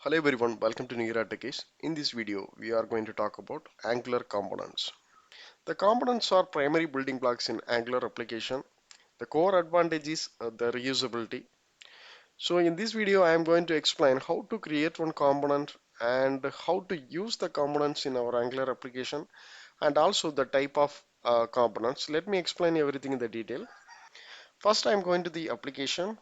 Hello everyone, welcome to Nihira Techiees. In this video, we are going to talk about Angular components. The components are primary building blocks in Angular application. The core advantage is the reusability. So in this video, I am going to explain how to create one component and how to use the components in our Angular application and also the type of components. Let me explain everything in the detail. First, I am going to the application.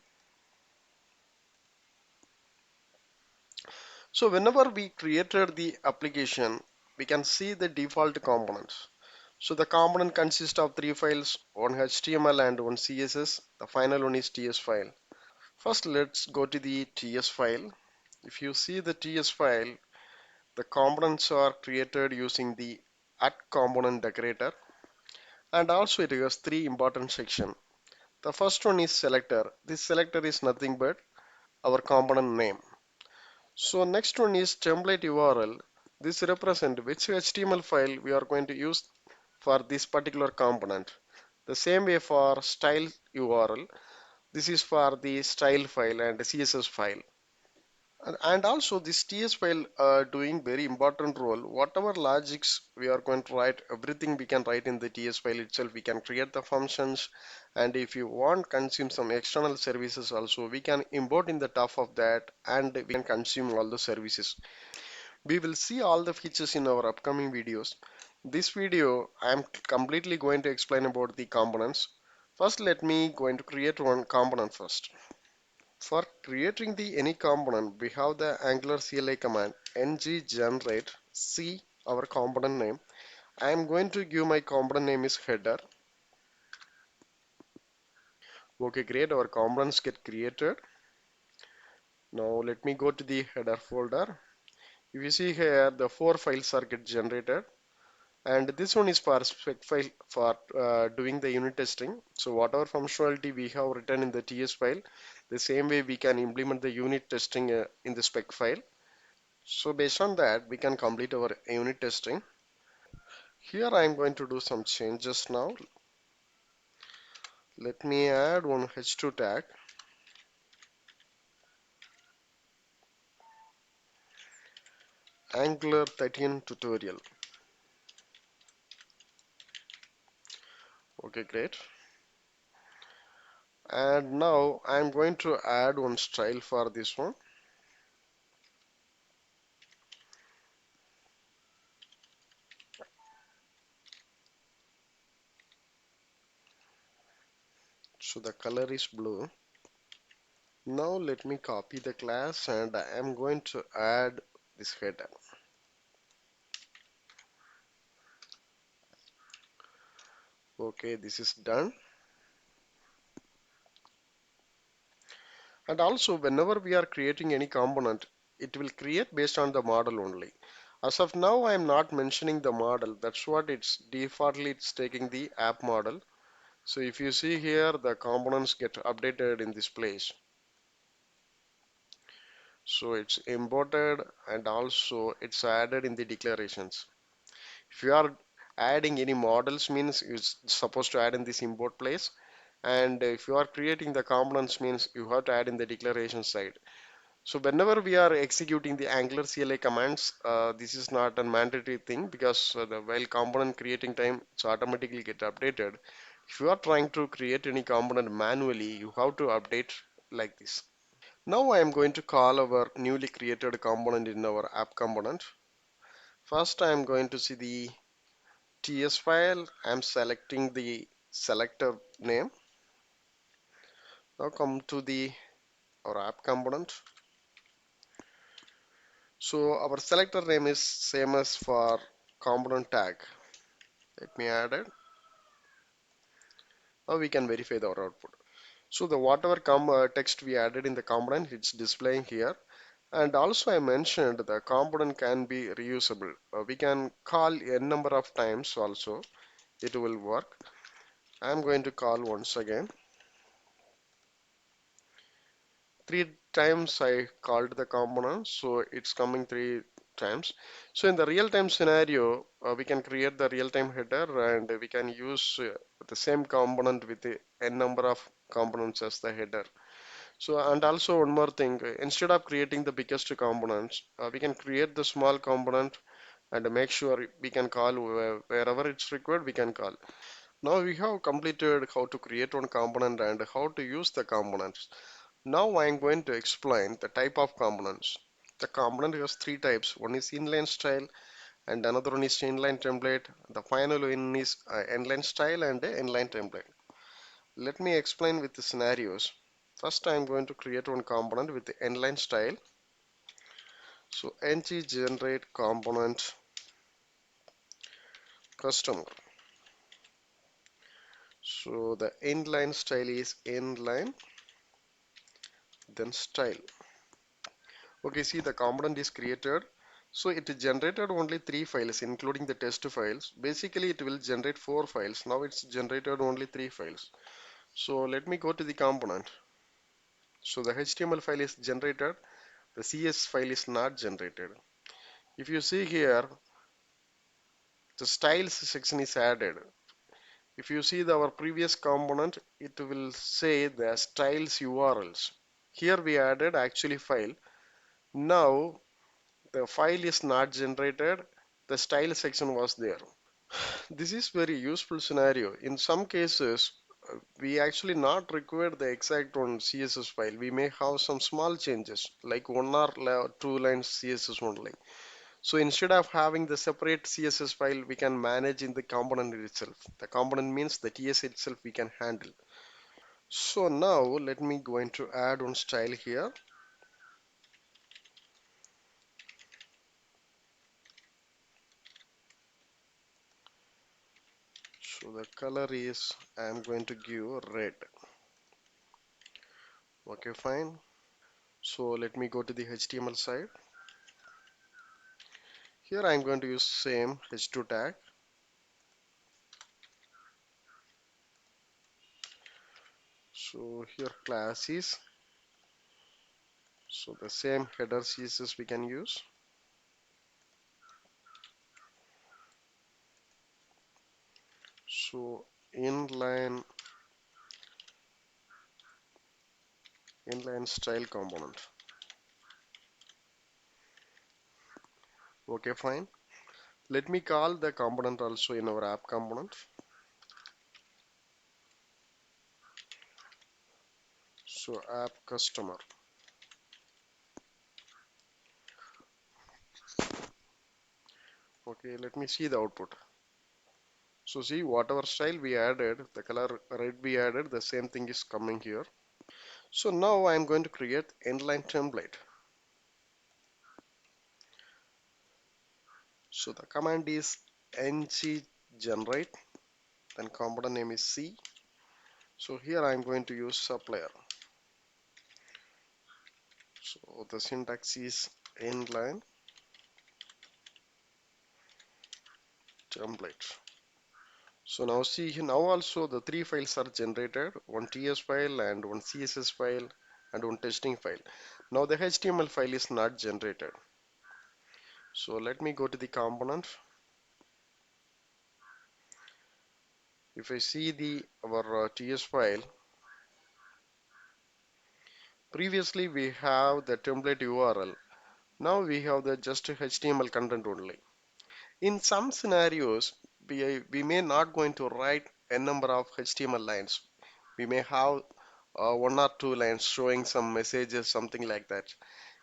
So whenever we created the application, we can see the default components. So the component consists of three files, one HTML and one CSS. The final one is TS file. First, let's go to the TS file. If you see the TS file, the components are created using the at component decorator, and also it has three important sections. The first one is selector. This selector is nothing but our component name. So next one is template URL. This represents which HTML file we are going to use for this particular component. The same way for style URL. This is for the style file and CSS file. And also this TS file doing very important role. Whatever logics we are going to write, everything we can write in the TS file itself. We can create the functions, and if you want consume some external services also, we can import in the top of that, and we can consume all the services. We will see all the features in our upcoming videos. This video I am completely going to explain about the components. First, let me going to create one component first. For creating the any component, we have the Angular CLI command ng generate c our component name. I am going to give my component name is header. Okay, great. Our components get created. Now let me go to the header folder. If you see here, the four files are get generated. And this one is for spec file for doing the unit testing. So whatever functionality we have written in the TS file, the same way we can implement the unit testing in the spec file. So based on that, we can complete our unit testing. Here I am going to do some changes now. Let me add one h2 tag. Angular 13 tutorial. Okay, great. And now I am going to add one style for this one. So the color is blue. Now let me copy the class and I am going to add this header. Okay, this is done. And also whenever we are creating any component, it will create based on the model only. As of now, I am not mentioning the model. That's what it's defaultly it's taking the app model. So if you see here, the components get updated in this place. So it's imported and also it's added in the declarations. If you are adding any models means it's supposed to add in this import place, and if you are creating the components means you have to add in the declaration side. So whenever we are executing the Angular CLI commands, this is not a mandatory thing because while component creating time it's automatically get updated. If you are trying to create any component manually, you have to update like this. Now I am going to call our newly created component in our app component. First I am going to see the TS file. I am selecting the selector name. Now come to the our app component. So our selector name is same as for component tag. Let me add it. Now we can verify our output. So the whatever text we added in the component, it's displaying here. And also I mentioned the component can be reusable. We can call n number of times also. It will work. I'm going to call once again. 3 times I called the component, so it's coming 3 times. So in the real-time scenario, we can create the real-time header and we can use the same component with the n number of components as the header. So, and also one more thing, instead of creating the biggest components, we can create the small component and make sure we can call wherever it's required, we can call. Now we have completed how to create one component and how to use the components. Now I am going to explain the type of components. The component has three types. One is inline style and another one is inline template. The final one is inline style and inline template. Let me explain with the scenarios. First I am going to create one component with the inline style. So ng generate component customer. So the inline style is inline then style. Okay, see the component is created. So it generated only three files including the test files. Basically it will generate four files. Now it's generated only three files. So let me go to the component. So the HTML file is generated. The CS file is not generated. If you see here, the styles section is added. If you see our previous component, it will say the styles URLs. Here we added actually file. Now the file is not generated. The style section was there. This is very useful scenario. In some cases, we actually not require the exact one CSS file. We may have some small changes like one or two lines CSS only. So instead of having the separate CSS file, we can manage in the component itself. The component means the TS itself we can handle. So now let me go into add one style here. So the color is I am going to give red. Okay, fine. So let me go to the HTML side. Here I am going to use same h2 tag. So here class is, so the same header CSS we can use. So inline style component. Okay, fine. Let me call the component also in our app component. So app customer. Okay, let me see the output. So see whatever style we added, the color red we added, the same thing is coming here. So now I am going to create inline template. So the command is ng generate, then component name is C. So here I am going to use supplier. So the syntax is inline template. So now see now also the three files are generated, one TS file and one CSS file and one testing file. Now the HTML file is not generated. So let me go to the component. If I see the our TS file, previously we have the template URL. Now we have the just HTML content only. In some scenarios, we may not going to write a number of HTML lines. We may have one or two lines showing some messages, something like that.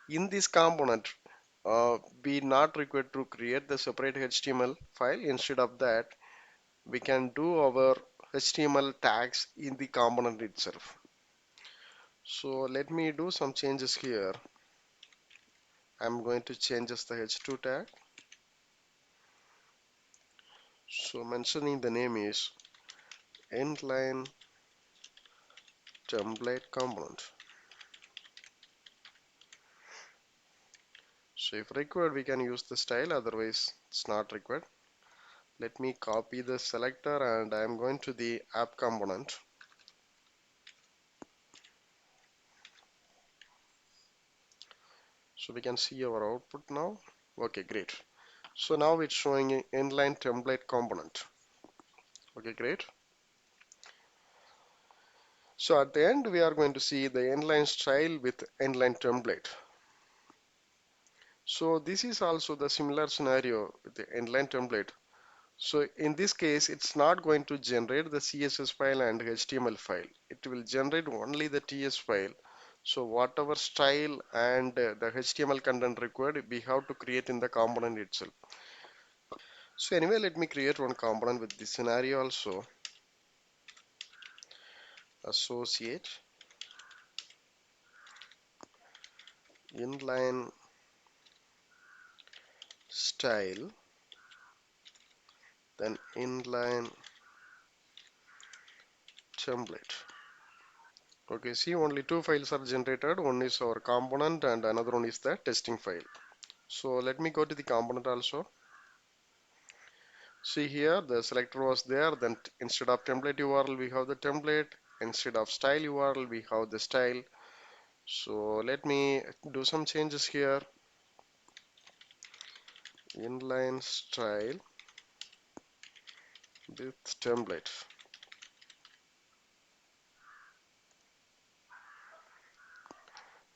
In this component, we not required to create the separate HTML file. Instead of that, we can do our HTML tags in the component itself. So let me do some changes here. I'm going to change the h2 tag. So mentioning the name is inline template component. So if required, we can use the style, otherwise it's not required. Let me copy the selector and I am going to the app component. So we can see our output now. Okay, great. So now it's showing an inline template component. Okay, great. So at the end, we are going to see the inline style with inline template. So this is also the similar scenario with the inline template. So in this case, it's not going to generate the CSS file and HTML file. It will generate only the TS file. So whatever style and the HTML content required, we have to create in the component itself. So anyway, let me create one component with this scenario also. Associate inline style, then inline template. Okay, see, only two files are generated. One is our component and another one is the testing file. So let me go to the component also. See here, the selector was there. Then instead of template URL, we have the template. Instead of style URL, we have the style. So let me do some changes here. Inline style with template.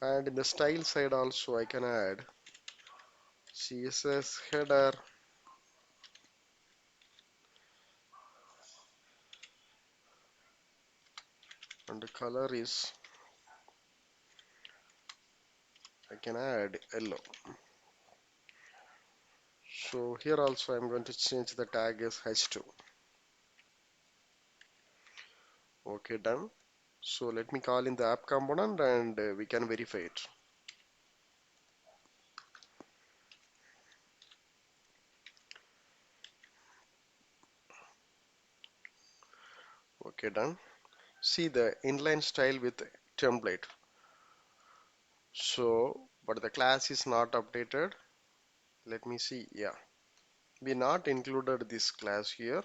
And in the style side also, I can add CSS header and the color is, I can add yellow. So here also I'm going to change the tag as h2. Okay, done. So let me call in the app component and we can verify it. Okay, done. See the inline style with template. So, but the class is not updated. Let me see. Yeah, we not included this class here.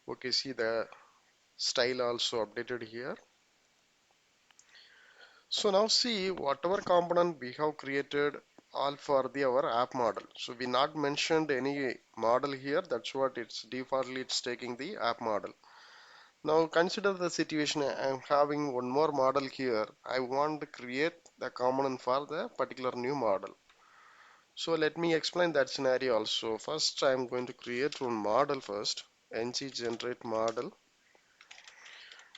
Okay, see the style also updated here. So now see whatever component we have created all for our app model. So we not mentioned any model here. That's what it's defaultly it's taking the app model. Now consider the situation. I'm having one more model here. I want to create the component for the particular new model. So let me explain that scenario also. First, I'm going to create one model first. Ng generate model.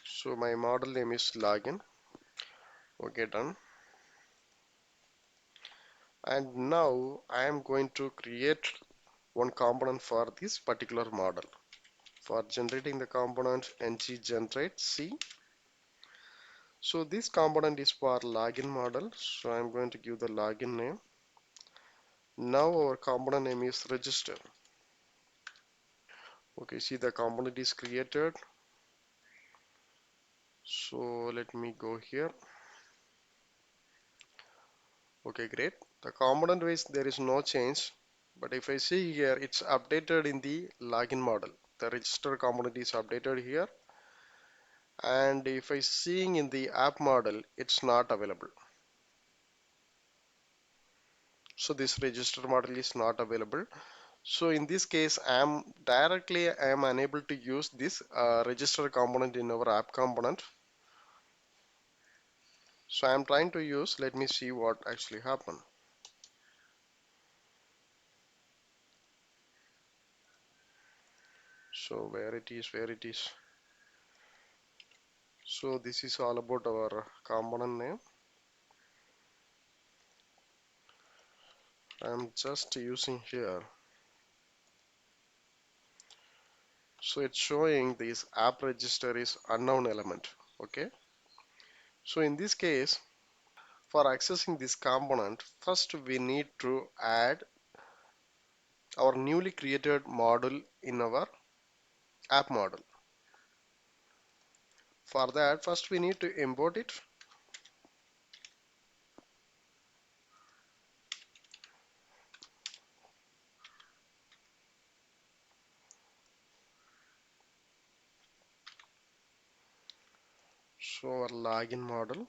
So my model name is login. Okay, done. And now I am going to create one component for this particular model. For generating the component ng generate C. So this component is for login model. So I'm going to give the login name. Now our component name is register. Okay, see the component is created. So let me go here. Okay, great. The component wise there is no change. But if I see here, it's updated in the login model. The register component is updated here. And if I seeing in the app model, it's not available. So this register model is not available. So in this case, I am unable to use this register component in our app component. So I am trying to use, let me see what actually happened. So where it is, where it is. So this is all about our component name. I'm just using here. So it's showing this app register is unknown element. Okay. So in this case, for accessing this component, first we need to add our newly created model in our app model. For that, first we need to import it. So our login model.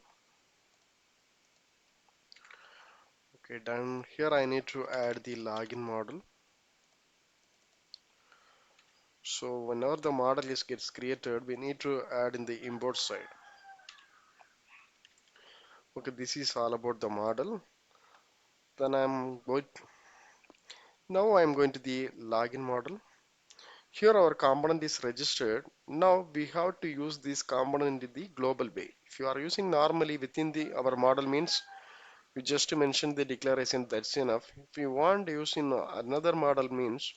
Okay, done. Here I need to add the login model. So whenever the model is gets created, we need to add in the import side. Okay, this is all about the model. Then now I'm going to the login model. Here our component is registered. Now we have to use this component in the global way. If you are using normally within the our model means you just mention the declaration, that's enough. If you want to use in another model means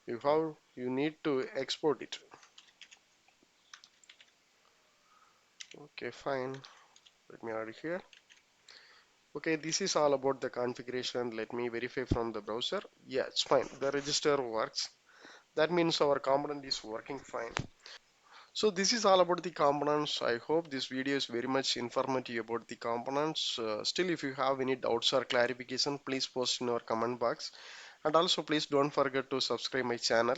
you need to export it. Okay, fine. Let me add it here. Okay, this is all about the configuration. Let me verify from the browser. Yeah, it's fine. The register works. That means our component is working fine. So this is all about the components. I hope this video is very much informative about the components. Still, if you have any doubts or clarification, please post in our comment box. And also please don't forget to subscribe my channel.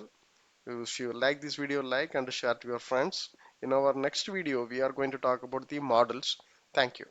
If you like this video, like and share to your friends. In our next video, we are going to talk about the models. Thank you.